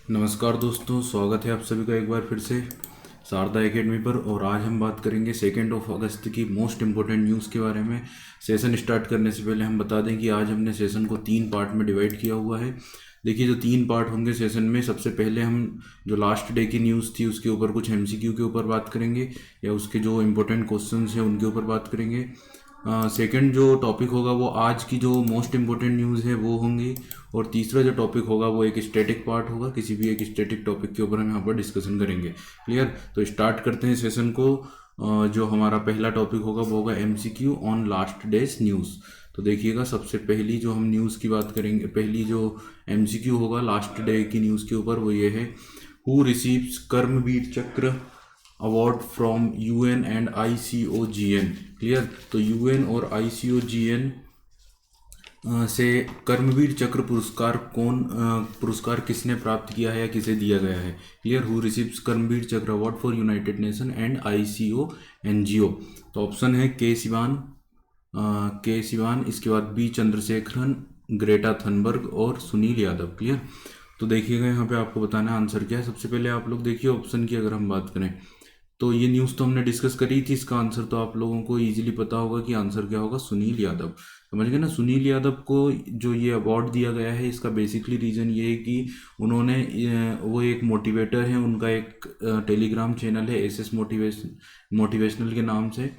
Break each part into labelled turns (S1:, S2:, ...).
S1: नमस्कार दोस्तों, स्वागत है आप सभी का एक बार फिर से शारदा एकेडमी पर। और आज हम बात करेंगे 2 अगस्त की मोस्ट इम्पोर्टेंट न्यूज़ के बारे में। सेशन स्टार्ट करने से पहले हम बता दें कि आज हमने सेशन को 3 पार्ट में डिवाइड किया हुआ है। देखिए, जो 3 पार्ट होंगे सेशन में, सबसे पहले हम जो लास्ट डे की न्यूज़ थी उसके ऊपर कुछ एमसीक्यू के ऊपर बात करेंगे, या उसके जो इम्पोर्टेंट क्वेश्चंस हैं उनके ऊपर बात करेंगे। सेकंड जो टॉपिक होगा वो आज की जो मोस्ट इम्पोर्टेंट न्यूज़ है वो होंगी। और तीसरा जो टॉपिक होगा वो एक स्टैटिक पार्ट होगा, किसी भी एक स्टैटिक टॉपिक के ऊपर हम यहाँ पर डिस्कशन करेंगे। क्लियर? तो स्टार्ट करते हैं सेशन को। जो हमारा पहला टॉपिक होगा वो होगा MCQ on last days news. तो देखिएगा, सबसे पहली जो हम न्यूज़ की बात करेंगे, पहली जो एमसीक्यू होगा लास्ट डे की न्यूज़ के ऊपर, वो ये है: who receives Karmaveer Chakra award from UN and ICOGN. Clear? तो यूएन और आईसीओजीएन से कर्मवीर चक्र पुरस्कार किसने प्राप्त किया है या किसे दिया गया है? Clear? Who receives Karmaveer Chakra award for United nation and ICO NGO. तो ऑप्शन है के सिवान, इसके बाद बी चंद्रशेखरन, ग्रेटा थनबर्ग और सुनील यादव। क्लियर? तो देखिएगा, यहाँ पे आपको बताना है आंसर क्या है। सबसे पहले आप लोग देखिए ऑप्शन की अगर हम बात करें तो ये न्यूज़ तो हमने डिस्कस करी थी, इसका आंसर तो आप लोगों को इजीली पता होगा कि आंसर क्या होगा, सुनील यादव। समझ गए ना? सुनील यादव को जो ये अवार्ड दिया गया है, इसका बेसिकली रीज़न ये है कि उन्होंने वो एक मोटिवेटर हैं, उनका एक टेलीग्राम चैनल है एसएस मोटिवेशनल के नाम से,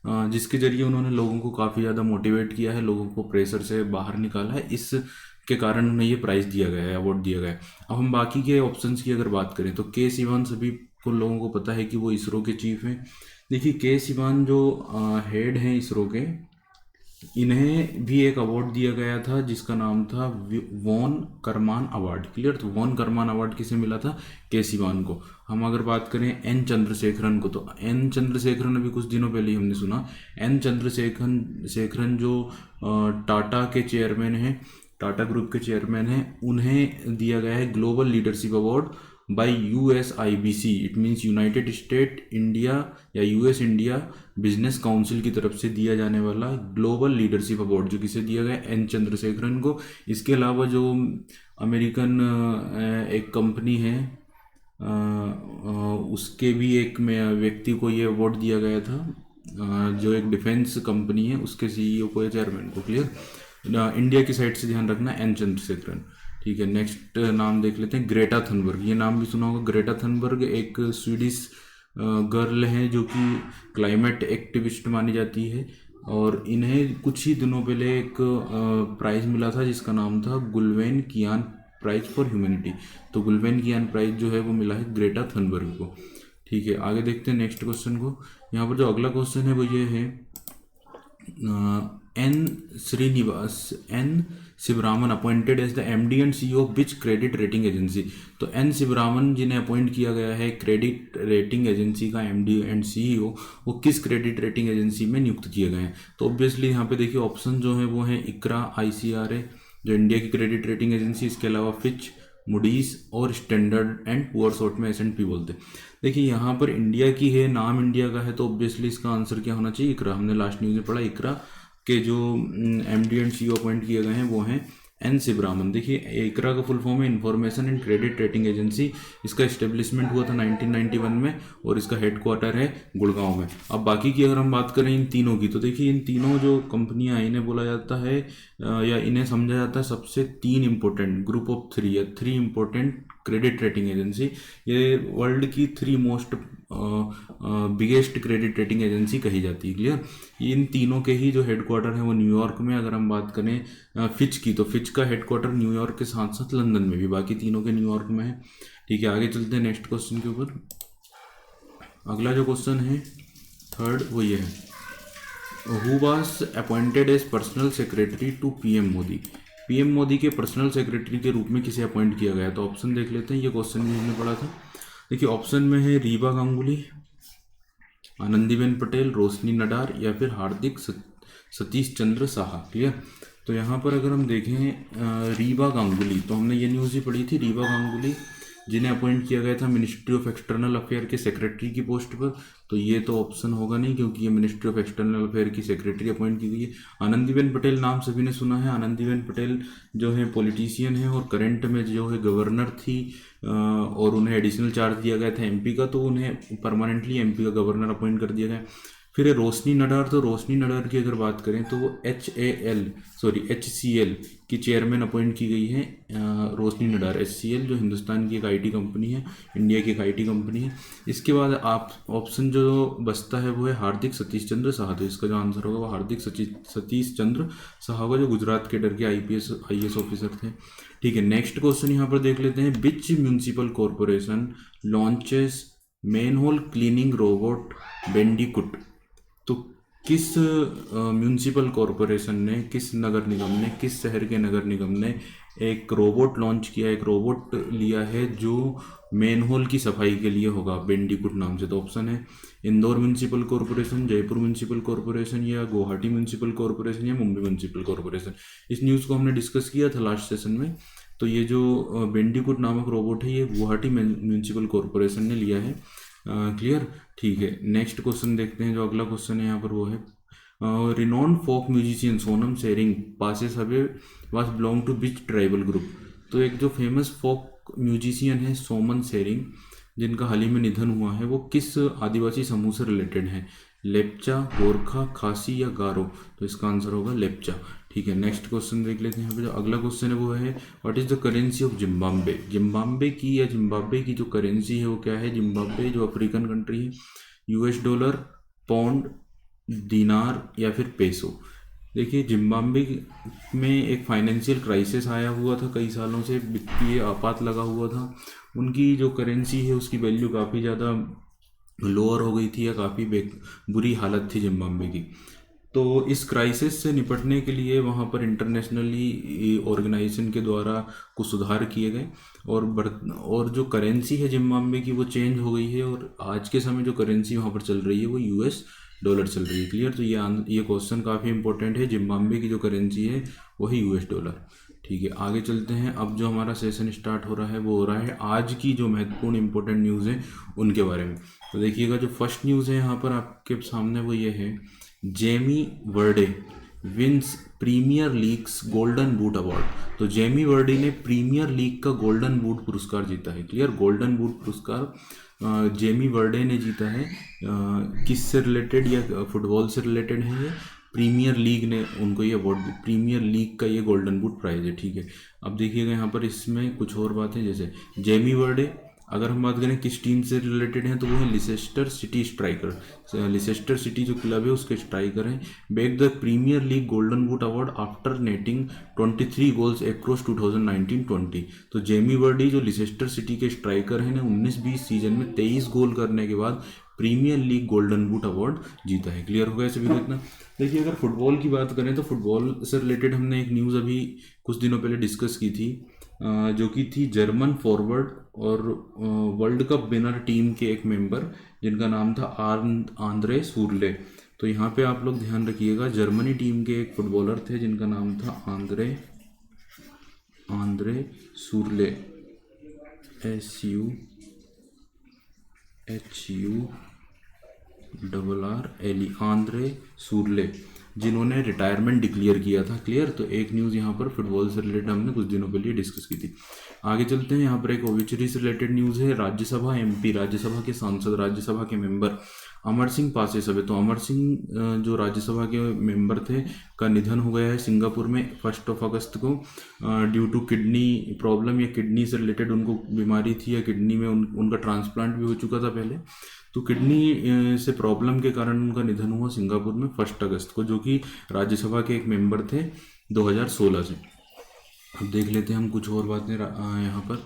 S1: जिसके जरिए उन्होंने लोगों को काफ़ी ज़्यादा मोटिवेट किया है, लोगों को प्रेशर से बाहर निकाला है। इस के कारण उन्हें ये प्राइज़ दिया गया है, अवार्ड दिया गया है। अब हम बाकी के ऑप्शंस की अगर बात करें तो के सिवान, सभी को लोगों को पता है कि वो इसरो के चीफ हैं। देखिए, के सिवान जो हेड हैं इसरो के, इन्हें भी एक अवार्ड दिया गया था जिसका नाम था वॉन करमान अवार्ड। क्लियर? तो वॉन करमान अवार्ड किसे मिला था? के सिवान को। हम अगर बात करें एन चंद्रशेखरन को, तो एन चंद्रशेखरन अभी कुछ दिनों पहले ही हमने सुना, एन चंद्रशेखरन जो टाटा के चेयरमैन हैं, टाटा ग्रुप के चेयरमैन हैं, उन्हें दिया गया है global leadership award bye USIBC. It means United state India या यूएस इंडिया बिजनेस काउंसिल की तरफ से दिया जाने वाला ग्लोबल लीडरशिप अवार्ड, जो किसे दिया गया? एन चंद्रशेखरन को। इसके अलावा जो अमेरिकन एक कंपनी है, उसके भी एक व्यक्ति को ये अवार्ड दिया गया था, जो एक डिफेंस कंपनी है, उसके सीईओ को या चेयरमैन को। क्लियर? इंडिया की साइड से ध्यान रखना, एन चंद्रशेखरन। ठीक है, नेक्स्ट नाम देख लेते हैं, ग्रेटा थनबर्ग। ये नाम भी सुना होगा। ग्रेटा थनबर्ग एक स्वीडिश गर्ल हैं जो कि क्लाइमेट एक्टिविस्ट मानी जाती है, और इन्हें कुछ ही दिनों पहले एक प्राइज़ मिला था जिसका नाम था गुल्वेन कियान प्राइज फॉर ह्यूमैनिटी। तो गुल्वेन कियान प्राइज जो है वो मिला है ग्रेटा थनबर्ग को। ठीक है, आगे देखते हैं नेक्स्ट क्वेश्चन को। यहाँ पर जो अगला क्वेश्चन है वो ये है, N Sivaraman appointed as the MD and CEO of which credit rating agency. तो एन शिवरामन जिन्हें अपॉइंट किया गया है क्रेडिट रेटिंग एजेंसी का एमडी एंड सीईओ, वो किस क्रेडिट रेटिंग एजेंसी में नियुक्त किए गए हैं? तो ऑब्वियसली यहाँ पे देखिए ऑप्शन जो है वो है इक्रा आईसीआरए, जो इंडिया की क्रेडिट रेटिंग एजेंसी, इसके अलावा फिच, मूडीज और स्टैंडर्ड एंड पुअर, शॉर्ट में एस&पी बोलते हैं। देखिए, यहाँ पर इंडिया की है, नाम इंडिया का है, तो ऑब्वियसली इसका आंसर क्या होना चाहिए? इक्रा। हमने लास्ट न्यूज़ में पढ़ा, इक्रा के जो एमडी एंड सीईओ अपॉइंट किए गए हैं वो हैं एन शिवरामन। देखिए, इक्रा का फुल फॉर्म है information and credit rating agency. इसका इस्टेब्लिशमेंट हुआ था 1991 में, और इसका हेडक्वार्टर है गुड़गांव में। अब बाकी की अगर हम बात करें इन तीनों की, तो देखिए इन तीनों जो कंपनियां हैं, इन्हें बोला जाता है या इन्हें समझा जाता है सबसे 3 इंपॉर्टेंट, ग्रुप ऑफ 3 या 3 इंपॉर्टेंट क्रेडिट रेटिंग एजेंसी। ये वर्ल्ड की 3 most biggest credit rating agency कही जाती है। क्लियर? इन तीनों के ही जो हेडक्वार्टर है वो न्यूयॉर्क में। अगर हम बात करें फिच की, तो फिच का हेडक्वार्टर न्यूयॉर्क के साथ साथ लंदन में भी, बाकी तीनों के न्यूयॉर्क में है। ठीक है, आगे चलते हैं नेक्स्ट क्वेश्चन के ऊपर। अगला जो क्वेश्चन है थर्ड, वो ये है, who was appointed as personal secretary to PM Modi. PM Modi के पर्सनल सेक्रेटरी के रूप में किसे अपॉइंट किया गया? तो ऑप्शन देख लेते हैं, ये क्वेश्चन भी हमने पढ़ा था। देखिए, ऑप्शन में है रीवा गांगुली, आनंदीबेन पटेल, रोशनी नडार, या फिर हार्दिक सतीश चंद्र साहा। क्लियर? तो यहाँ पर अगर हम देखें रीवा गांगुली, तो हमने ये न्यूज़ ही पढ़ी थी, रीवा गांगुली जिन्हें अपॉइंट किया गया था मिनिस्ट्री ऑफ एक्सटर्नल अफेयर के सेक्रेटरी की पोस्ट पर, तो ये तो ऑप्शन होगा नहीं क्योंकि ये मिनिस्ट्री ऑफ एक्सटर्नल अफेयर की सेक्रेटरी अपॉइंट की गई है। आनंदीबेन पटेल नाम सभी ने सुना है। आनंदीबेन पटेल जो है पॉलिटिशियन है और करंट में जो है गवर्नर थी, और उन्हें एडिशनल चार्ज दिया गया था एमपी का, तो उन्हें परमानेंटली एमपी का गवर्नर अपॉइंट कर दिया गया। फिर रोशनी नडार, तो रोशनी नडार की अगर बात करें तो वो HCL की चेयरमैन अपॉइंट की गई है। रोशनी नडार, HCL जो हिंदुस्तान की एक आईटी कंपनी है, इंडिया की एक आईटी कंपनी है। इसके बाद आप ऑप्शन जो बचता है वो है हार्दिक सतीश चंद्र साहा, तो इसका जो आंसर होगा वो हार्दिक सतीश चंद्र साहा होगा, जो गुजरात केडर के IAS ऑफिसर थे। ठीक है, नेक्स्ट क्वेश्चन यहाँ पर देख लेते हैं। Which municipal corporation launches manhole cleaning robot Bandicoot, तो किस म्यूनिसिपल कॉरपोरेशन ने, किस नगर निगम ने, किस शहर के नगर निगम ने एक रोबोट लॉन्च किया, एक रोबोट लिया है जो मेनहोल की सफाई के लिए होगा बेंडिकुट नाम से? तो ऑप्शन है Indore municipal corporation, Jaipur municipal corporation, या गुवाहाटी म्यूनिसिपल कॉरपोरेशन, या मुंबई म्यूनिसिपल कॉरपोरेशन। इस न्यूज़ को हमने डिस्कस किया था लास्ट सेशन में। तो ये जो बेंडिकुट नामक रोबोट है ये गुवाहाटी म्यूनिसिपल कॉरपोरेशन ने लिया है। क्लियर? ठीक है, नेक्स्ट क्वेश्चन देखते हैं। जो अगला क्वेश्चन है यहाँ पर वो है renowned folk musician Sonam Tshering passes away was belong to which tribal group. तो एक जो फेमस फोक म्यूजिशियन है सोमन शेरिंग, जिनका हाल ही में निधन हुआ है, वो किस आदिवासी समूह से रिलेटेड है? लेप्चा, गोरखा, खासी या गारो? तो इसका आंसर होगा लेप्चा। ठीक है, नेक्स्ट क्वेश्चन देख लेते हैं। यहाँ पे जो अगला क्वेश्चन है वो है what is the currency of Zimbabwe. Zimbabwe की या जिम्बाब्वे की जो करेंसी है वो क्या है? जिम्बाब्वे जो अफ्रीकन कंट्री है, US डॉलर, पौंड, दिनार या फिर पेसो। देखिए, जिम्बाब्वे में एक फाइनेंशियल क्राइसिस आया हुआ था, कई सालों से वित्तीय आपात लगा हुआ था। उनकी जो करेंसी है उसकी वैल्यू काफ़ी ज़्यादा लोअर हो गई थी, या काफ़ी बुरी हालत थी जिम्बाब्वे की। तो इस क्राइसिस से निपटने के लिए वहाँ पर इंटरनेशनली ऑर्गेनाइजेशन के द्वारा कुछ सुधार किए गए, और जो करेंसी है जिम्बाब्वे की वो चेंज हो गई है, और आज के समय जो करेंसी वहाँ पर चल रही है वो US डॉलर चल रही है। क्लियर? तो ये क्वेश्चन काफ़ी इंपॉर्टेंट है। जिम्बाब्वे की जो करेंसी है वही US डॉलर। ठीक है, आगे चलते हैं। अब जो हमारा सेशन स्टार्ट हो रहा है वो हो रहा है आज की जो महत्वपूर्ण इंपॉर्टेंट न्यूज़ है उनके बारे में। तो देखिएगा, जो फर्स्ट न्यूज़ है यहाँ पर आपके सामने वो ये है Jamie Vardy wins Premier League's Golden Boot award. तो जेमी वर्डे ने प्रीमियर लीग का गोल्डन बूट पुरस्कार जीता है। क्लियर? गोल्डन बूट पुरस्कार जेमी वर्डे ने जीता है। किससे रिलेटेड, या फुटबॉल से रिलेटेड है ये? प्रीमियर लीग ने उनको ये अवार्ड, प्रीमियर लीग का ये गोल्डन बूट प्राइज है। ठीक है, अब देखिएगा यहाँ पर इसमें कुछ और बातें, जैसे जेमी वर्डे अगर हम बात करें किस टीम से रिलेटेड हैं तो वो है Leicester City striker. Leicester City जो क्लब है उसके स्ट्राइकर हैं। Bags the Premier League Golden Boot award after netting 23 goals across 2019-20। तो जेमी वर्डी जो लिसेस्टर सिटी के स्ट्राइकर हैं ने 19-20 सीजन में 23 गोल करने के बाद Premier League Golden Boot award जीता है। क्लियर हो गया सभी को इतना? देखिए, अगर फुटबॉल की बात करें तो फुटबॉल से रिलेटेड हमने एक न्यूज़ अभी कुछ दिनों पहले डिस्कस की थी, जो कि थी जर्मन फॉरवर्ड और वर्ल्ड कप विनर टीम के एक मेंबर, जिनका नाम था आंद्रे सूरले। तो यहाँ पे आप लोग ध्यान रखिएगा, जर्मनी टीम के एक फुटबॉलर थे जिनका नाम था आंद्रे सूरले, SUHURRLE, आंद्रे सूरले, जिन्होंने रिटायरमेंट डिक्लेयर किया था। क्लियर? तो एक न्यूज़ यहाँ पर फुटबॉल से रिलेटेड हमने कुछ दिनों के लिए डिस्कस की थी। आगे चलते हैं। यहाँ पर एक ओबिचुरी से रिलेटेड न्यूज़ है। राज्यसभा MP, राज्यसभा के सांसद, राज्यसभा के member Amar Singh passes away. तो अमर सिंह जो राज्यसभा के मेंबर थे का निधन हो गया है सिंगापुर में 1 अगस्त को, ड्यू टू किडनी प्रॉब्लम, या किडनी से रिलेटेड उनको बीमारी थी, या किडनी में उनका ट्रांसप्लांट भी हो चुका था पहले। तो किडनी से प्रॉब्लम के कारण उनका निधन हुआ सिंगापुर में 1 अगस्त को, जो कि राज्यसभा के एक मेंबर थे 2016 से। अब देख लेते हैं हम कुछ और बातें यहाँ पर।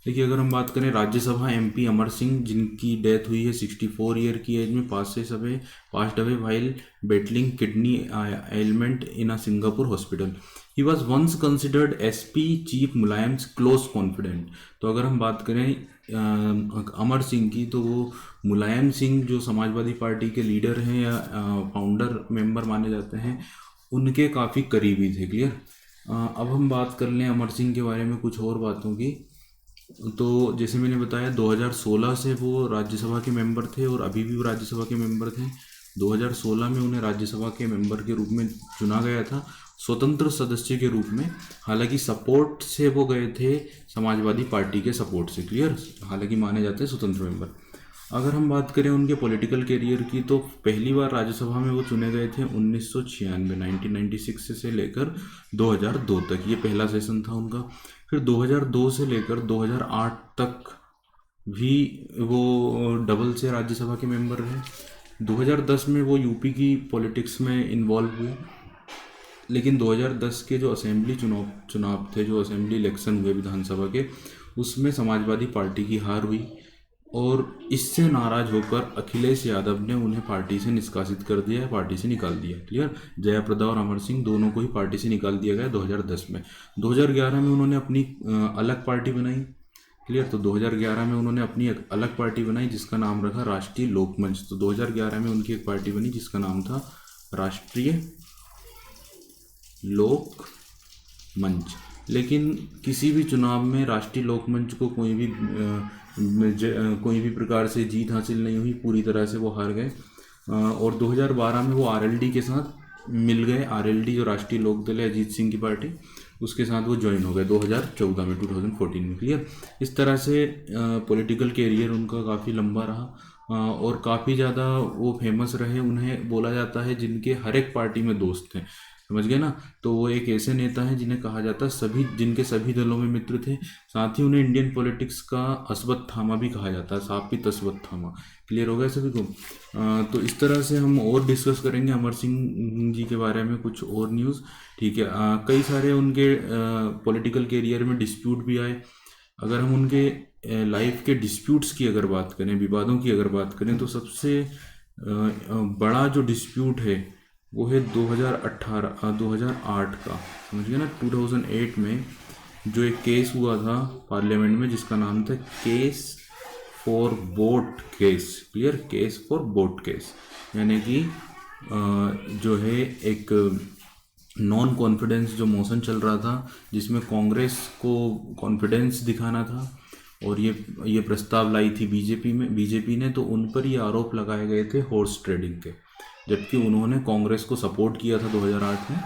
S1: देखिए, अगर हम बात करें राज्यसभा MP अमर सिंह, जिनकी डेथ हुई है 64 ईयर की एज में, passed away while battling kidney ailment in a Singapore hospital. He was once considered SP chief Mulayam's close confidant. तो अगर हम बात करें अमर सिंह की, तो वो मुलायम सिंह जो समाजवादी पार्टी के लीडर हैं या फाउंडर मेंबर माने जाते हैं, उनके काफ़ी करीबी थे। क्लियर? अब हम बात कर लें अमर सिंह के बारे में कुछ और बातों की। तो जैसे मैंने बताया 2016 से वो राज्यसभा के मेंबर थे और अभी भी वो राज्यसभा के मेंबर थे। 2016 में उन्हें राज्यसभा के मेंबर के रूप में चुना गया था, स्वतंत्र सदस्य के रूप में। हालांकि सपोर्ट से वो गए थे समाजवादी पार्टी के सपोर्ट से, क्लियर। हालांकि माने जाते हैं स्वतंत्र मेंबर। अगर हम बात करें उनके पॉलिटिकल करियर की, तो पहली बार राज्यसभा में वो चुने गए थे 1996, 1996 से लेकर 2002 तक, ये पहला सेशन था उनका। फिर 2002 से लेकर 2008 तक भी वो डबल से राज्यसभा के मेंबर रहे। 2010 में वो यूपी की पॉलिटिक्स में इन्वॉल्व हुए, लेकिन 2010 के जो असेंबली चुनाव थे, जो असेंबली इलेक्शन हुए विधानसभा के, उसमें समाजवादी पार्टी की हार हुई और इससे नाराज होकर अखिलेश यादव ने उन्हें पार्टी से निष्कासित कर दिया है, पार्टी से निकाल दिया। क्लियर। जयाप्रदा और अमर सिंह दोनों को ही पार्टी से निकाल दिया गया 2010 में। 2011 में उन्होंने अपनी अलग पार्टी बनाई। क्लियर। तो 2011 में उन्होंने अपनी एक अलग पार्टी बनाई जिसका नाम रखा राष्ट्रीय लोकमंच। तो 2011 में उनकी एक पार्टी बनी जिसका नाम था राष्ट्रीय लोक मंच। लेकिन किसी भी चुनाव में राष्ट्रीय लोकमंच को कोई भी प्रकार से जीत हासिल नहीं हुई, पूरी तरह से वो हार गए। और 2012 में वो आरएलडी के साथ मिल गए। आरएलडी जो राष्ट्रीय लोकदल है, अजीत सिंह की पार्टी, उसके साथ वो ज्वाइन हो गए 2014 में, 2014 में। क्लियर। इस तरह से पॉलिटिकल कैरियर उनका काफ़ी लंबा रहा और काफ़ी ज़्यादा वो फेमस रहे। उन्हें बोला जाता है जिनके हर एक पार्टी में दोस्त हैं, समझ गए ना। तो वो एक ऐसे नेता हैं जिन्हें कहा जाता है जिनके सभी दलों में मित्र थे। साथ ही उन्हें इंडियन पॉलिटिक्स का अश्वत्थामा भी कहा जाता है, सापित अश्वत्थामा। क्लियर हो गया सभी को। तो इस तरह से हम और डिस्कस करेंगे अमर सिंह जी के बारे में कुछ और न्यूज़। ठीक है। कई सारे उनके पॉलिटिकल कैरियर में डिस्प्यूट भी आए। अगर हम उनके लाइफ के डिस्प्यूट्स की अगर बात करें, विवादों की अगर बात करें, तो सबसे बड़ा जो डिस्प्यूट है वो है 2008 का, समझ गए ना। 2008 में जो एक केस हुआ था पार्लियामेंट में जिसका नाम था case for vote case. Clear. Case for vote case, यानी कि जो है एक नॉन कॉन्फिडेंस जो मोशन चल रहा था, जिसमें कांग्रेस को कॉन्फिडेंस दिखाना था और ये प्रस्ताव लाई थी बीजेपी ने। तो उन पर ये आरोप लगाए गए थे हॉर्स ट्रेडिंग के, जबकि उन्होंने कांग्रेस को सपोर्ट किया था 2008 में।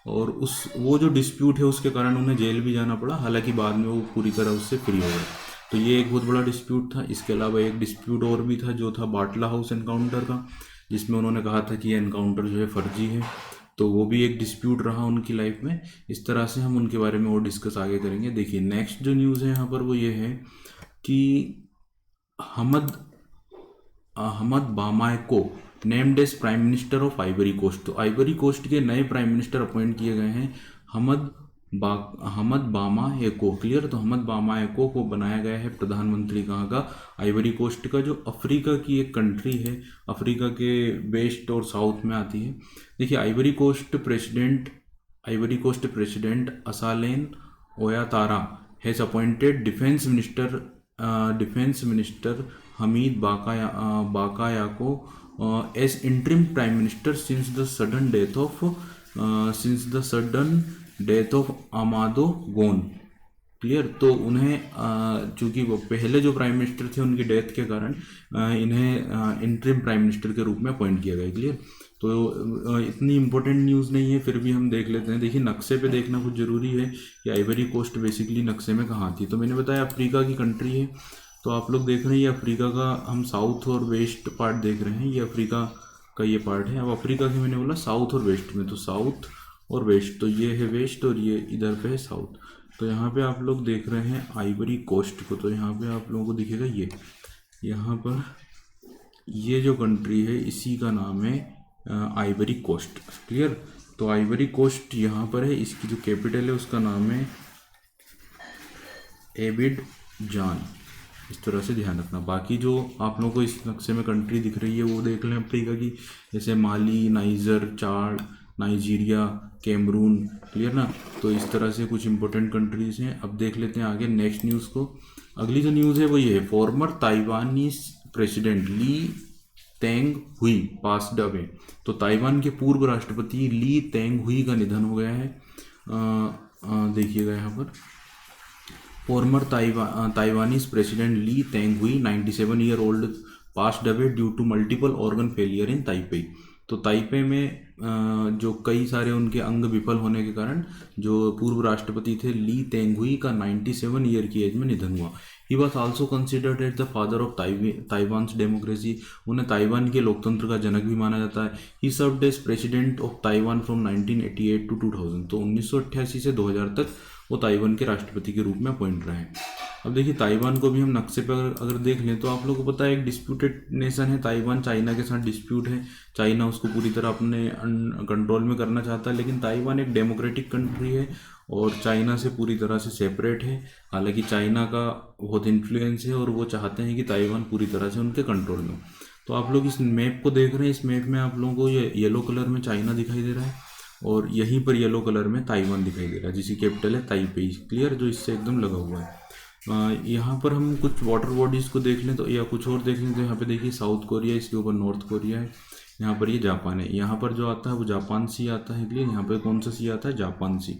S1: और वो जो डिस्प्यूट है उसके कारण उन्हें जेल भी जाना पड़ा। हालांकि बाद में वो पूरी तरह उससे फ्री हो गए। तो ये एक बहुत बड़ा डिस्प्यूट था। इसके अलावा एक डिस्प्यूट और भी था जो था बाटला हाउस एनकाउंटर का, जिसमें उन्होंने कहा था कि ये एनकाउंटर जो है फर्जी है। तो वो भी एक डिस्प्यूट रहा उनकी लाइफ में। इस तरह से हम उनके बारे में और डिस्कस आगे करेंगे। देखिए नेक्स्ट जो न्यूज़ है यहाँ पर वो ये है कि Hamad Ahmed Bamako named as prime minister of Ivory Coast. तो आइवरी कोस्ट के नए प्राइम मिनिस्टर अपॉइंट किए गए हैं अहमद बामाको। क्लियर। तो अहमद बामाको को बनाया गया है प्रधानमंत्री कहाँ का, आइवरी कोस्ट का, जो अफ्रीका की एक कंट्री है, अफ्रीका के वेस्ट और साउथ में आती है। देखिए आइवरी कोस्ट प्रेसिडेंट असालेन Ouattara has appointed defence minister Hamed Bakayoko as interim prime minister since the sudden death of Amadou Gon. Clear. तो उन्हें चूंकि वो पहले जो प्राइम मिनिस्टर थे उनकी डेथ के कारण इन्हें इंटरिम प्राइम मिनिस्टर के रूप में अपॉइंट किया गया। क्लियर। तो इतनी इंपॉर्टेंट न्यूज़ नहीं है, फिर भी हम देख लेते हैं। देखिए नक्शे पे देखना कुछ ज़रूरी है कि आइवरी कोस्ट बेसिकली नक्शे में कहाँ थी। तो मैंने बताया अफ्रीका की कंट्री है। तो आप लोग देख रहे हैं ये अफ्रीका का, हम साउथ और वेस्ट पार्ट देख रहे हैं, ये अफ्रीका का ये पार्ट है। अब अफ्रीका की मैंने बोला साउथ और वेस्ट में, तो साउथ और वेस्ट, तो ये है वेस्ट और ये इधर पे है साउथ। तो यहाँ पे आप लोग देख रहे हैं आइवरी कोस्ट को। तो यहाँ पे आप लोगों को दिखेगा ये, यहाँ पर ये जो कंट्री है इसी का नाम है आइवरी कोस्ट। क्लियर। तो आइवरी कोस्ट यहाँ पर है, इसकी जो कैपिटल है उसका नाम है एबिडजान। इस तरह से ध्यान रखना। बाकी जो आप लोगों को इस नक्शे में कंट्री दिख रही है वो देख लें अफ्रीका की, जैसे माली, नाइजर, चाड, नाइजीरिया, कैमरून। क्लियर ना। तो इस तरह से कुछ इंपॉर्टेंट कंट्रीज़ हैं। अब देख लेते हैं आगे नेक्स्ट न्यूज़ को। अगली जो न्यूज़ है वो ये है, फॉर्मर ताइवानीज प्रेसिडेंट ली तेंग हुई पास्ड अवे। तो ताइवान के पूर्व राष्ट्रपति ली तेंग हुई का निधन हो गया है। देखिएगा यहाँ पर Former Taiwanese President Lee Teng-hui, 97-year-old, passed away due to multiple organ failure in Taipei. तो ताइपे में जो कई सारे उनके अंग विफल होने के कारण जो पूर्व राष्ट्रपति थे ली तेंगुई का 97 ईयर की एज में निधन हुआ. He was also considered as the father of Taiwan's democracy. उन्हें ताइवान के लोकतंत्र का जनक भी माना जाता है. He served as president of Taiwan from 1988 to 2000. तो 1988 से 2000 तक वो ताइवान के राष्ट्रपति के रूप में अपॉइंट रहे हैं. अब देखिए ताइवान को भी हम नक्शे पर अगर देख लें तो आप लोगों को पता है एक डिस्प्यूटेड नेशन है ताइवान. चाइना के साथ डिस्प्यूट है. चाइना उसको पूरी तरह अपने कंट्रोल में करना चाहता है, लेकिन ताइवान एक डेमोक्रेटिक कंट्री है और चाइना से पूरी तरह से सेपरेट है. हालांकि चाइना का बहुत इन्फ्लुएंस है और वो चाहते हैं कि ताइवान पूरी तरह से उनके कंट्रोल में. तो आप लोग इस मैप को देख रहे हैं. इस मैप में आप लोगों को ये येलो कलर में चाइना दिखाई दे रहा है और यहीं पर येलो कलर में ताइवान दिखाई दे रहा है जिसकी कैपिटल है ताइपेई. क्लियर, जो इससे एकदम लगा हुआ है. यहाँ पर हम कुछ वाटर बॉडीज़ को देख लें तो या कुछ और देख लें तो यहाँ पे देखिए साउथ कोरिया, इसके ऊपर नॉर्थ कोरिया है, यहाँ पर ये जापान है. यहाँ पर जो आता है वो जापान सी आता है. क्लियर, यहाँ पे कौन सा सी आता है? जापान सी.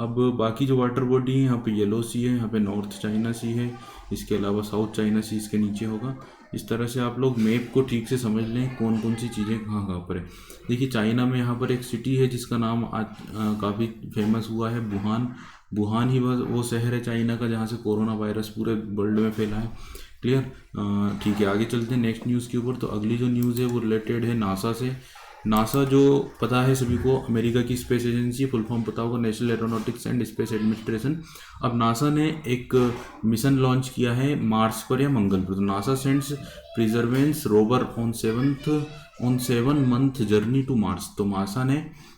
S1: अब बाकी जो वाटर बॉडी है यहाँ पे येलो सी है, यहाँ पे नॉर्थ चाइना सी है, इसके अलावा साउथ चाइना सी इसके नीचे होगा. इस तरह से आप लोग मैप को ठीक से समझ लें कौन कौन सी चीज़ें कहाँ कहाँ पर है. देखिए चाइना में यहाँ पर एक सिटी है जिसका नाम आज काफ़ी फेमस हुआ है, वुहान. वुहान ही वो शहर है चाइना का जहाँ से कोरोना वायरस पूरे वर्ल्ड में फैला है. क्लियर, ठीक है. आगे चलते हैं नेक्स्ट न्यूज़ के ऊपर. तो अगली जो न्यूज़ है वो रिलेटेड है नासा से. नासा जो पता है सभी को अमेरिका की स्पेस एजेंसी, फुल फॉर्म पता होगा national aeronautics and space administration. अब नासा ने एक मिशन लॉन्च किया है मार्स पर या मंगल पर. तो NASA sends Perseverance rover on 7 month journey to Mars. तो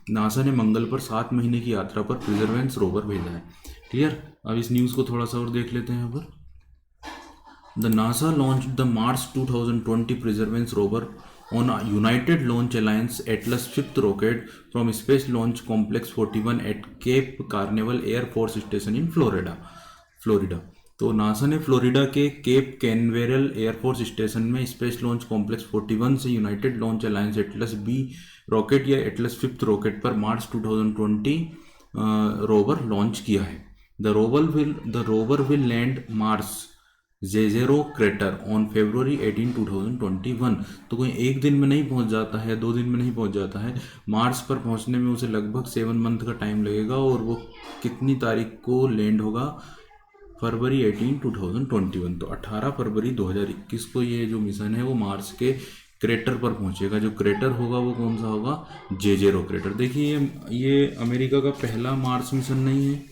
S1: नासा ने मंगल पर 7 महीने की यात्रा पर प्रिजर्वेंस रोवर भेजा है. क्लियर. अब इस न्यूज़ को थोड़ा सा और देख लेते हैं यहाँ पर. The NASA launch the Mars 2020 प्रिजर्वेंस rover on a United Launch Alliance Atlas 5th rocket from Space Launch Complex 41 at Cape Canaveral Air Force Station in Florida. तो नासा ने फ्लोरिडा के केप कैनवेरल एयरफोर्स स्टेशन में space launch complex 41 से United Launch Alliance Atlas V rocket या Atlas 5th rocket पर March 2020 rover launch किया है. The rover will land Mars Jezero crater on February 18, 2021. तो कोई एक दिन में नहीं पहुंच जाता है, 2 दिन में नहीं पहुंच जाता है. मार्स पर पहुंचने में उसे लगभग 7 मंथ का टाइम लगेगा और वो कितनी तारीख को लैंड होगा? February 18, 2021. तो 18 फरवरी 2021 को ये जो मिशन है वो मार्स के क्रेटर पर पहुंचेगा. जो क्रेटर होगा वो कौन सा होगा? Jezero crater. देखिए ये अमेरिका का पहला मार्स मिशन नहीं है.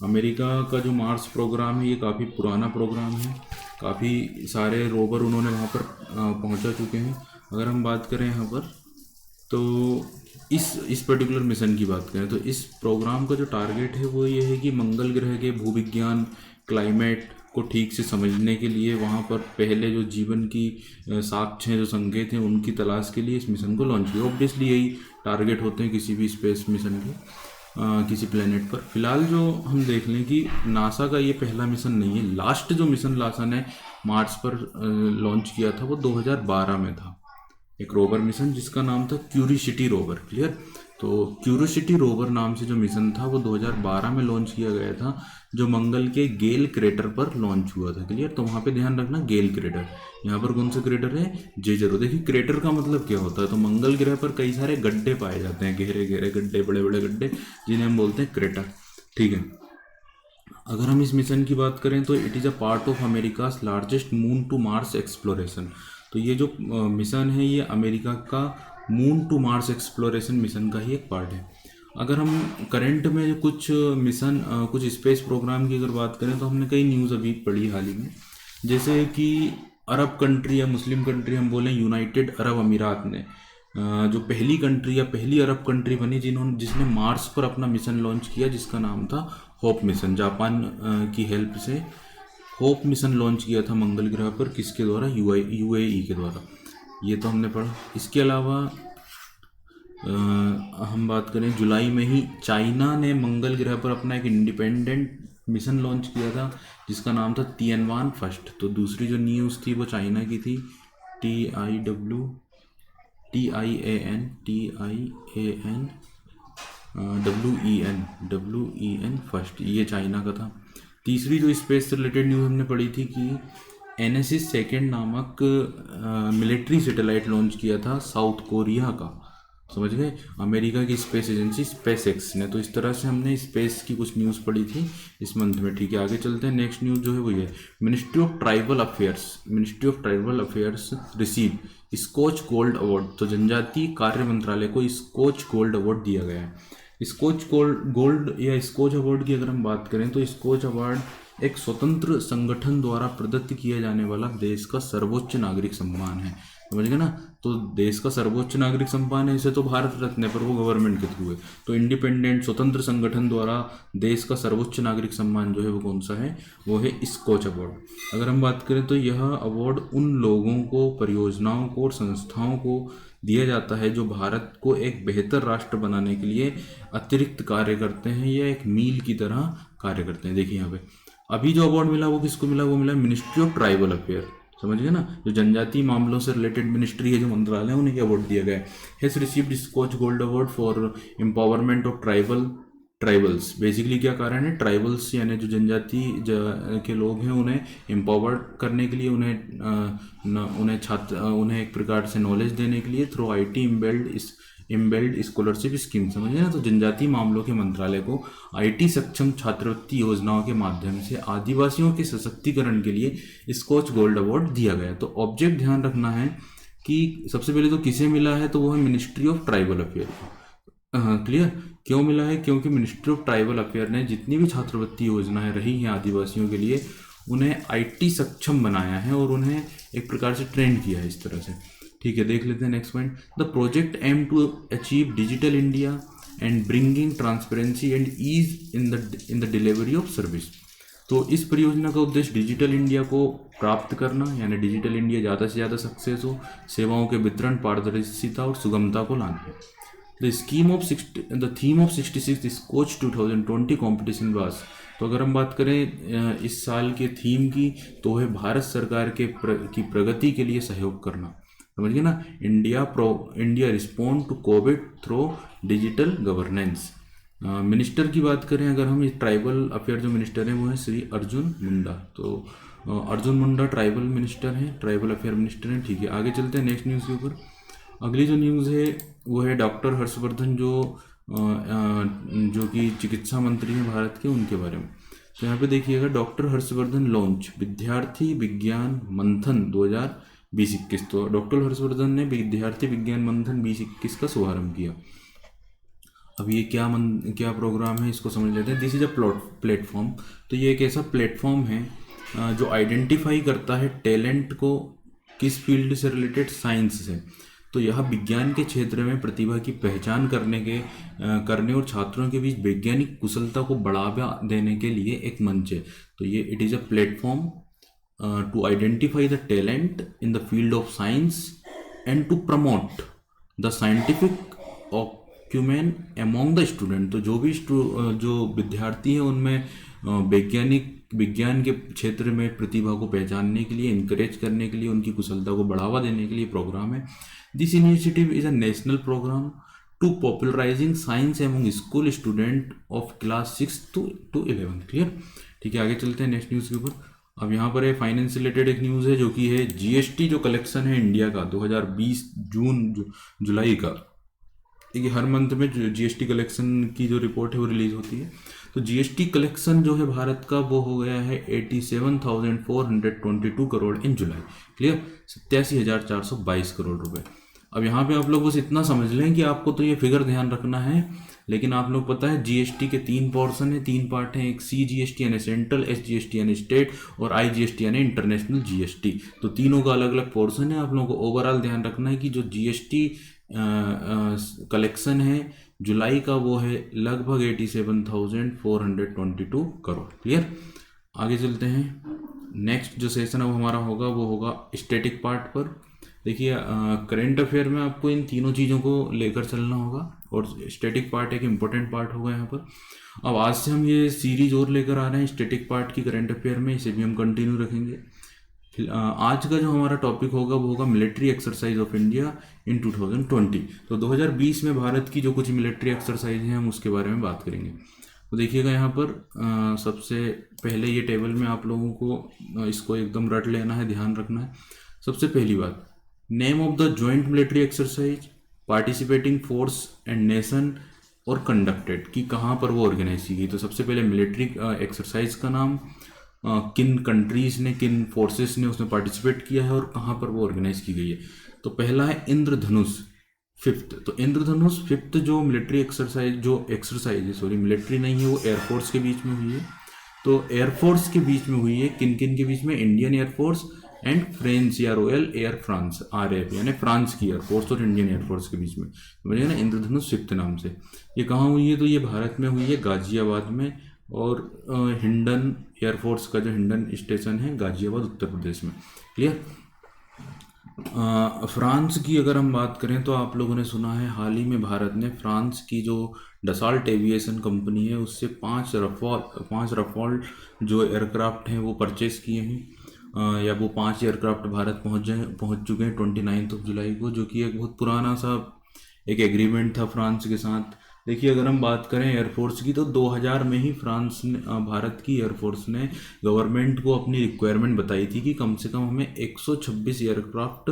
S1: अमेरिका का जो मार्स प्रोग्राम है ये काफ़ी पुराना प्रोग्राम है. काफ़ी सारे रोवर उन्होंने वहाँ पर पहुँचा चुके हैं. अगर हम बात करें यहाँ पर तो इस पर्टिकुलर मिशन की बात करें तो इस प्रोग्राम का जो टारगेट है वो ये है कि मंगल ग्रह के भूविज्ञान, क्लाइमेट को ठीक से समझने के लिए वहाँ पर पहले जो जीवन की साक्ष्य हैं, जो संकेत हैं, उनकी तलाश के लिए इस मिशन को लॉन्च किया. ऑब्वियसली यही टारगेट होते हैं किसी भी स्पेस मिशन के, किसी प्लेनेट पर. फिलहाल जो हम देख लें कि नासा का ये पहला मिशन नहीं है. लास्ट जो मिशन नासा ने मार्स पर लॉन्च किया था वो 2012 में था. एक रोवर मिशन जिसका नाम था क्यूरियोसिटी रोवर. क्लियर. तो क्यूरियोसिटी रोवर नाम से जो मिशन था वो 2012 में लॉन्च किया गया था, जो मंगल के गेल क्रेटर पर लॉन्च हुआ था. क्लियर. तो वहाँ पे ध्यान रखना गेल क्रेटर. यहाँ पर कौन सा क्रेटर है? जेजेरो. देखिए क्रेटर का मतलब क्या होता है. तो मंगल ग्रह पर कई सारे गड्ढे पाए जाते हैं, गहरे गहरे गड्ढे, बड़े बड़े गड्ढे, जिन्हें हम बोलते हैं क्रेटर. ठीक है. अगर हम इस मिशन की बात करें तो it is a part of America's largest moon to Mars exploration. तो ये जो मिशन है ये अमेरिका का moon to Mars exploration mission का ही एक पार्ट है. अगर हम करंट में कुछ मिशन, कुछ स्पेस प्रोग्राम की अगर बात करें तो हमने कई न्यूज़ अभी पढ़ी हाल ही में, जैसे कि अरब कंट्री या मुस्लिम कंट्री हम बोलें, यूनाइटेड अरब अमीरात ने जो पहली कंट्री या पहली अरब कंट्री बनी जिसने मार्स पर अपना मिशन लॉन्च किया, जिसका नाम था होप मिशन. जापान की हेल्प से होप मिशन लॉन्च किया था मंगल ग्रह पर. किसके द्वारा? यूएई के द्वारा. ये तो हमने पढ़ा. इसके अलावा हम बात करें जुलाई में ही चाइना ने मंगल ग्रह पर अपना एक इंडिपेंडेंट मिशन लॉन्च किया था जिसका नाम था तियानवान फर्स्ट. तो दूसरी जो न्यूज़ थी वो चाइना की थी. TIAN फर्स्ट, ये चाइना का था. तीसरी जो स्पेस से रिलेटेड न्यूज़ हमने पढ़ी थी कि एनएसएस सेकेंड नामक मिलिट्री सैटेलाइट लॉन्च किया था साउथ कोरिया का, समझ गए, अमेरिका की स्पेस एजेंसी स्पेस एक्स ने। तो इस तरह से हमने स्पेस की कुछ न्यूज़ पढ़ी थी इस मंथ में। ठीक है, आगे चलते हैं। नेक्स्ट न्यूज़ जो है वो ये, ministry of tribal affairs receive Skoch gold award. तो जनजातीय कार्य मंत्रालय को स्कॉच गोल्ड अवार्ड दिया गया है। स्कॉच गोल्ड या स्कॉच अवार्ड की अगर हम बात करें तो स्कॉच अवार्ड एक स्वतंत्र संगठन द्वारा प्रदत्त किया जाने वाला देश का सर्वोच्च नागरिक सम्मान है, समझ गए ना। तो देश का सर्वोच्च नागरिक सम्मान है, इसे तो भारत रत्न है, पर वो गवर्नमेंट के थ्रू है। तो इंडिपेंडेंट स्वतंत्र संगठन द्वारा देश का सर्वोच्च नागरिक सम्मान जो है वो कौन सा है, वो है स्कॉच अवार्ड। अगर हम बात करें तो यह अवार्ड उन लोगों को, परियोजनाओं को और संस्थाओं को दिया जाता है जो भारत को एक बेहतर राष्ट्र बनाने के लिए अतिरिक्त कार्य करते हैं या एक मील की तरह कार्य करते हैं। देखिए यहाँ पे अभी जो अवार्ड मिला वो किसको मिला, वो मिला मिनिस्ट्री ऑफ ट्राइबल अफेयर, समझ गए ना। जो जनजातीय मामलों से रिलेटेड मिनिस्ट्री है, जो मंत्रालय है, उन्हें अवार्ड दिया गया है। Has received Skoch gold award for empowerment of tribals. Basically क्या कारण है, ट्राइबल्स यानी जो जनजाति के लोग हैं उन्हें एम्पावर करने के लिए, उन्हें एक प्रकार से नॉलेज देने के लिए थ्रू आईटी इम्बेल्ड स्कॉलरशिप स्कीम, समझिए ना। तो जनजातीय मामलों के मंत्रालय को आईटी सक्षम छात्रवृत्ति योजनाओं के माध्यम से आदिवासियों के सशक्तिकरण के लिए स्कॉच गोल्ड अवार्ड दिया गया। तो ऑब्जेक्ट ध्यान रखना है कि सबसे पहले तो किसे मिला है, तो वो है ministry of tribal affair. Clear, क्यों मिला है, क्योंकि मिनिस्ट्री ऑफ ट्राइबल अफेयर ने जितनी भी छात्रवृत्ति योजनाएं रही हैं आदिवासियों के लिए, उन्हें आईटी सक्षम बनाया है और उन्हें एक प्रकार से ट्रेंड किया है इस तरह से। ठीक है, देख लेते हैं next point. The project aim to achieve digital India and bringing transparency and ease in the delivery of service. तो इस परियोजना का उद्देश्य डिजिटल इंडिया को प्राप्त करना, यानी डिजिटल इंडिया ज़्यादा से ज़्यादा सक्सेस हो, सेवाओं के वितरण, पारदर्शिता और सुगमता को लाना है। The theme of 66 Skoch 2020 competition was. तो अगर हम बात करें इस साल के थीम की, तो है भारत सरकार की प्रगति के लिए सहयोग करना, समझिए ना। India respond to COVID through digital governance. Minister की बात करें अगर हम, ट्राइबल अफेयर जो मिनिस्टर हैं वो है श्री अर्जुन मुंडा। तो अर्जुन मुंडा ट्राइबल मिनिस्टर हैं, ट्राइबल अफेयर मिनिस्टर हैं। ठीक है, आगे चलते हैं नेक्स्ट न्यूज़ के ऊपर। अगली जो न्यूज़ है वो है डॉक्टर हर्षवर्धन जो कि चिकित्सा मंत्री हैं भारत के, उनके बारे में। तो यहाँ पे देखिएगा, डॉक्टर हर्षवर्धन लॉन्च विद्यार्थी विज्ञान मंथन 2020-21। तो डॉक्टर हर्षवर्धन ने विद्यार्थी विज्ञान मंथन 2021 का शुभारंभ किया। अब ये क्या प्रोग्राम है, इसको समझ लेते हैं। This is a platform. तो ये एक ऐसा प्लेटफॉर्म है जो आइडेंटिफाई करता है टैलेंट को, किस फील्ड से रिलेटेड, साइंस से। तो यह विज्ञान के क्षेत्र में प्रतिभा की पहचान करने और छात्रों के बीच वैज्ञानिक कुशलता को बढ़ावा देने के लिए एक मंच है। तो ये it is a platform to identify the talent in the field of science and to promote the scientific acumen among the student. तो जो विद्यार्थी हैं उनमें विज्ञान के क्षेत्र में प्रतिभा को पहचानने के लिए, इंकरेज करने के लिए, उनकी कुशलता को बढ़ावा देने के लिए प्रोग्राम है। This initiative is a national program to popularizing science among school student of class 6 to 11। Clear, ठीक है, आगे चलते हैं नेक्स्ट न्यूज़ के ऊपर। अब यहाँ पर फाइनेंस से रिलेटेड एक न्यूज़ है जो कि है जीएसटी जो कलेक्शन है इंडिया का 2020 जुलाई का। देखिए हर मंथ में जीएसटी कलेक्शन की जो रिपोर्ट है वो रिलीज होती है। तो जीएसटी कलेक्शन जो है भारत का वो हो गया है 87,422 करोड़ इन जुलाई। क्लियर, 87,422 करोड़ रुपए। अब यहाँ पे आप लोग बस इतना समझ लें कि आपको तो ये फिगर ध्यान रखना है, लेकिन आप लोग पता है जीएसटी के 3 पोर्शन है, 3 पार्ट हैं। एक CGST यानी सेंट्रल, SGST यानी स्टेट और IGST यानी इंटरनेशनल जीएसटी। तो तीनों का अलग अलग पोर्शन है। आप लोगों को ओवरऑल ध्यान रखना है कि जो जीएसटी कलेक्शन है जुलाई का वो है लगभग 87,422 करोड़। क्लियर, आगे चलते हैं। नेक्स्ट जो सेशन अब हमारा होगा वो होगा स्टैटिक पार्ट पर। देखिए करेंट अफेयर में आपको इन तीनों चीज़ों को लेकर चलना होगा और स्टैटिक पार्ट एक इम्पोर्टेंट पार्ट होगा यहाँ पर। अब आज से हम ये सीरीज और लेकर आ रहे हैं स्टैटिक पार्ट की करेंट अफेयर में, इसे भी हम कंटिन्यू रखेंगे। आज का जो हमारा टॉपिक होगा वो होगा military exercise of India in 2020। तो 2020 में भारत की जो कुछ मिलिट्री एक्सरसाइज हैं हम उसके बारे में बात करेंगे। तो देखिएगा यहाँ पर सबसे पहले ये टेबल में आप लोगों को इसको एकदम रट लेना है, ध्यान रखना है। सबसे पहली बात, name of the joint military exercise, participating force and nation और कंडक्टेड, कि कहाँ पर वो ऑर्गेनाइज की गई। तो सबसे पहले मिलिट्री एक्सरसाइज का नाम, किन कंट्रीज ने, किन फोर्सेस ने उसमें पार्टिसिपेट किया है और कहाँ पर वो ऑर्गेनाइज की गई है। तो पहला है इंद्रधनुष, फिफ्थ। तो इंद्रधनुष फिफ्थ जो मिलिट्री एक्सरसाइज है, सॉरी मिलिट्री नहीं है, वो एयरफोर्स के बीच में हुई है। तो एयरफोर्स के बीच में हुई है, किन किन के बीच में, इंडियन एयरफोर्स एंड फ्रेंच या रॉयल एयर फ्रांस, RAF, यानी फ्रांस की एयरफोर्स और इंडियन एयरफोर्स के बीच में, समझिए ना, इंद्रधनुष फिफ्थ नाम से। ये कहाँ हुई है, तो ये भारत में हुई है, गाजियाबाद में। और हिंडन एयरफोर्स का जो हिंडन स्टेशन है, गाजियाबाद, उत्तर प्रदेश में। क्लियर। फ्रांस की अगर हम बात करें तो आप लोगों ने सुना है हाल ही में भारत ने फ्रांस की जो डसाल्ट एविएशन कंपनी है उससे 5 रफाल जो एयरक्राफ्ट हैं वो परचेस किए हैं, या वो 5 एयरक्राफ्ट भारत पहुंच चुके हैं 29 जुलाई को, जो कि एक बहुत पुराना सा एक एग्रीमेंट था फ्रांस के साथ। देखिए अगर हम बात करें एयरफोर्स की, तो 2000 में ही फ्रांस ने, भारत की एयरफोर्स ने गवर्नमेंट को अपनी रिक्वायरमेंट बताई थी कि कम से कम हमें 126 एयरक्राफ्ट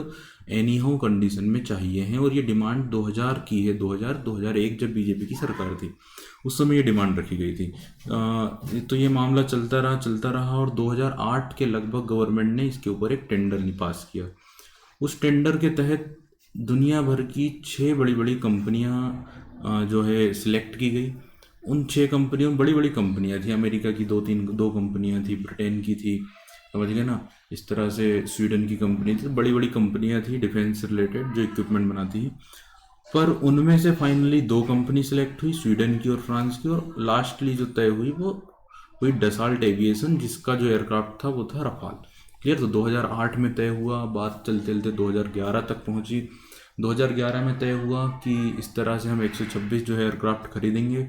S1: एनी हाउ कंडीशन में चाहिए हैं, और ये डिमांड 2000 की है। 2001 जब बीजेपी की सरकार थी उस समय ये डिमांड रखी गई थी। तो ये मामला चलता रहा और 2008 के लगभग गवर्नमेंट ने इसके ऊपर एक टेंडर पास किया। उस टेंडर के तहत दुनिया भर की 6 बड़ी बड़ी कंपनियां जो है सिलेक्ट की गई। उन 6 कंपनियों में बड़ी बड़ी कंपनियां थी, अमेरिका की दो कंपनियां थी, ब्रिटेन की थी, समझ गए ना, इस तरह से स्वीडन की कंपनी थी, बड़ी बड़ी कंपनियां थी डिफेंस से रिलेटेड जो इक्विपमेंट बनाती है। पर उनमें से फाइनली 2 कंपनी सिलेक्ट हुई, स्वीडन की और फ्रांस की, और लास्टली जो तय हुई वो हुई डसाल्ट एविएशन, जिसका जो एयरक्राफ्ट था वो था रफाल। क्लियर। तो 2008 में तय हुआ, बात चलते चलते 2011 तक पहुंची। 2011 में तय हुआ कि इस तरह से हम 126 जो है एयरक्राफ्ट खरीदेंगे,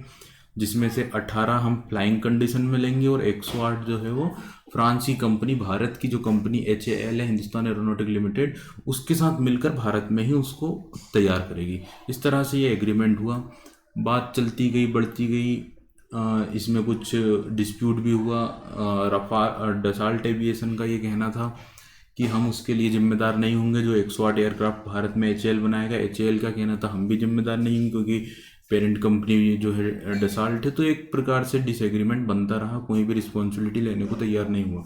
S1: जिसमें से 18 हम फ्लाइंग कंडीशन में लेंगे और 108 जो है वो फ्रांसी कंपनी, भारत की जो कंपनी HAL है, हिंदुस्तान एरोनॉटिक लिमिटेड, उसके साथ मिलकर भारत में ही उसको तैयार करेगी। इस तरह से ये एग्रीमेंट हुआ। बात चलती गई, बढ़ती गई, इसमें कुछ डिस्प्यूट भी हुआ। डसाल्ट एविएशन का ये कहना था कि हम उसके लिए जिम्मेदार नहीं होंगे, जो 108 एयरक्राफ्ट भारत में HAL बनाएगा। HAL का कहना था हम भी जिम्मेदार नहीं होंगे क्योंकि पेरेंट कंपनी जो है डसाल्ट है। तो एक प्रकार से डिसएग्रीमेंट बनता रहा, कोई भी रिस्पॉन्सिबिलिटी लेने को तैयार नहीं हुआ।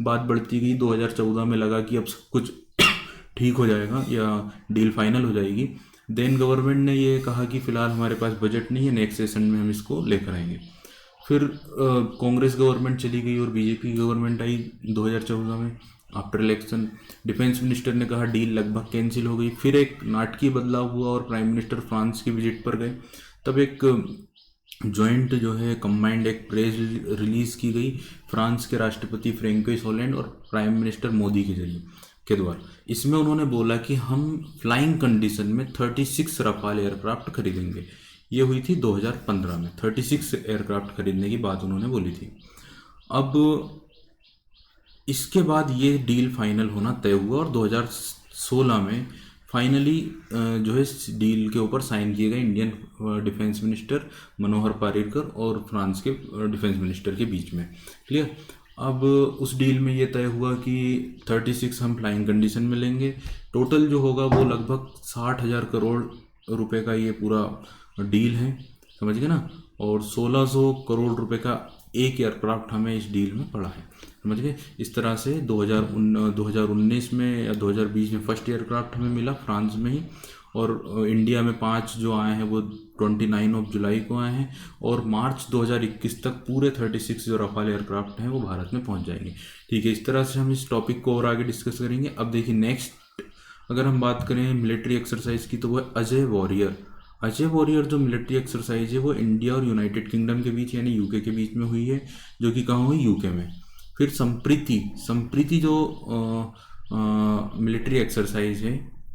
S1: बात बढ़ती गई, 2014 में लगा कि अब सब कुछ ठीक हो जाएगा या डील फाइनल हो जाएगी। देन गवर्नमेंट ने ये कहा कि फ़िलहाल हमारे पास बजट नहीं है, नेक्स्ट सेशन में हम इसको लेकर आएंगे। फिर कांग्रेस गवर्नमेंट चली गई और बीजेपी गवर्नमेंट आई 2014 में आफ्टर इलेक्शन। डिफेंस मिनिस्टर ने कहा डील लगभग कैंसिल हो गई। फिर एक नाटकीय बदलाव हुआ और प्राइम मिनिस्टर फ्रांस की विजिट पर गए। तब एक जॉइंट जो है कंबाइंड एक प्रेस रिलीज की गई फ्रांस के राष्ट्रपति फ्रेंकोइस होलैंड और प्राइम मिनिस्टर मोदी के द्वारा। इसमें उन्होंने बोला कि हम फ्लाइंग कंडीशन में 36 रफाल एयरक्राफ्ट खरीदेंगे। ये हुई थी 2015 में, 36 एयरक्राफ्ट खरीदने की बात उन्होंने बोली थी। अब इसके बाद ये डील फाइनल होना तय हुआ और 2016 में फाइनली जो है इस डील के ऊपर साइन किए गए इंडियन डिफेंस मिनिस्टर मनोहर पार्रिकर और फ्रांस के डिफेंस मिनिस्टर के बीच में। क्लियर। अब उस डील में ये तय हुआ कि 36 हम फ्लाइंग कंडीशन में लेंगे। टोटल जो होगा वो लगभग 60,000 करोड़ रुपए का ये पूरा डील है, समझ गए ना। और 1600 करोड़ रुपए का एक एयरक्राफ्ट हमें इस डील में पड़ा है, समझ गए। इस तरह से 2019 में या 2020 में फर्स्ट एयरक्राफ्ट हमें मिला फ्रांस में ही, और इंडिया में 5 जो आए हैं वो 29 जुलाई को आए हैं, और मार्च 2021 तक पूरे 36 जो रफाल एयरक्राफ्ट हैं वो भारत में पहुंच जाएंगे। ठीक है, इस तरह से हम इस टॉपिक को और आगे डिस्कस करेंगे। अब देखिए नेक्स्ट अगर हम बात करें मिलिट्री एक्सरसाइज की, तो वो है अजय वॉरियर। अजय वॉरियर जो मिलिट्री एक्सरसाइज है वो इंडिया और यूनाइटेड किंगडम के बीच यानी यूके के बीच में हुई है, जो कि कहाँ हुई, यूके में। फिर संप्रीति जो मिलिट्री एक्सरसाइज है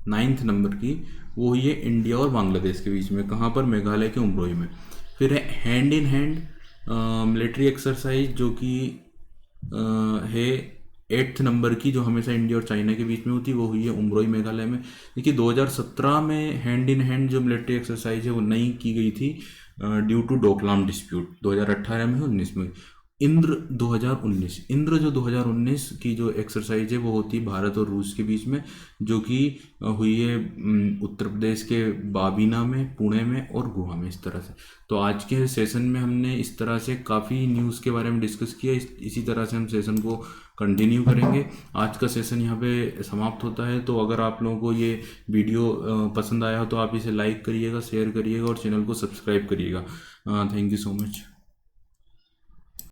S1: 9th नंबर की, वो हुई है इंडिया और बांग्लादेश के बीच में, कहाँ पर, मेघालय के उमरोई में। फिर है hand in hand military exercise जो कि है 8th नंबर की, जो हमेशा इंडिया और चाइना के बीच में होती है, वो हुई है उमरोई मेघालय में। देखिए 2017 में हैंड इन हैंड जो मिलिट्री एक्सरसाइज है वो नहीं की गई थी, ड्यू टू डोकलाम डिस्प्यूट 2018 में 19 में। इंद्र 2019, इंद्र जो 2019 की जो एक्सरसाइज है वो होती है भारत और रूस के बीच में, जो कि हुई है उत्तर प्रदेश के बाबीना में, पुणे में और गोवा में, इस तरह से। तो आज के सेशन में हमने इस तरह से काफ़ी न्यूज़ के बारे में डिस्कस किया। इसी तरह से हम सेशन को कंटिन्यू करेंगे। आज का सेशन यहाँ पे समाप्त होता है। तो अगर आप लोगों को ये वीडियो पसंद आया हो तो आप इसे लाइक करिएगा, शेयर करिएगा और चैनल को सब्सक्राइब करिएगा। Thank you so much.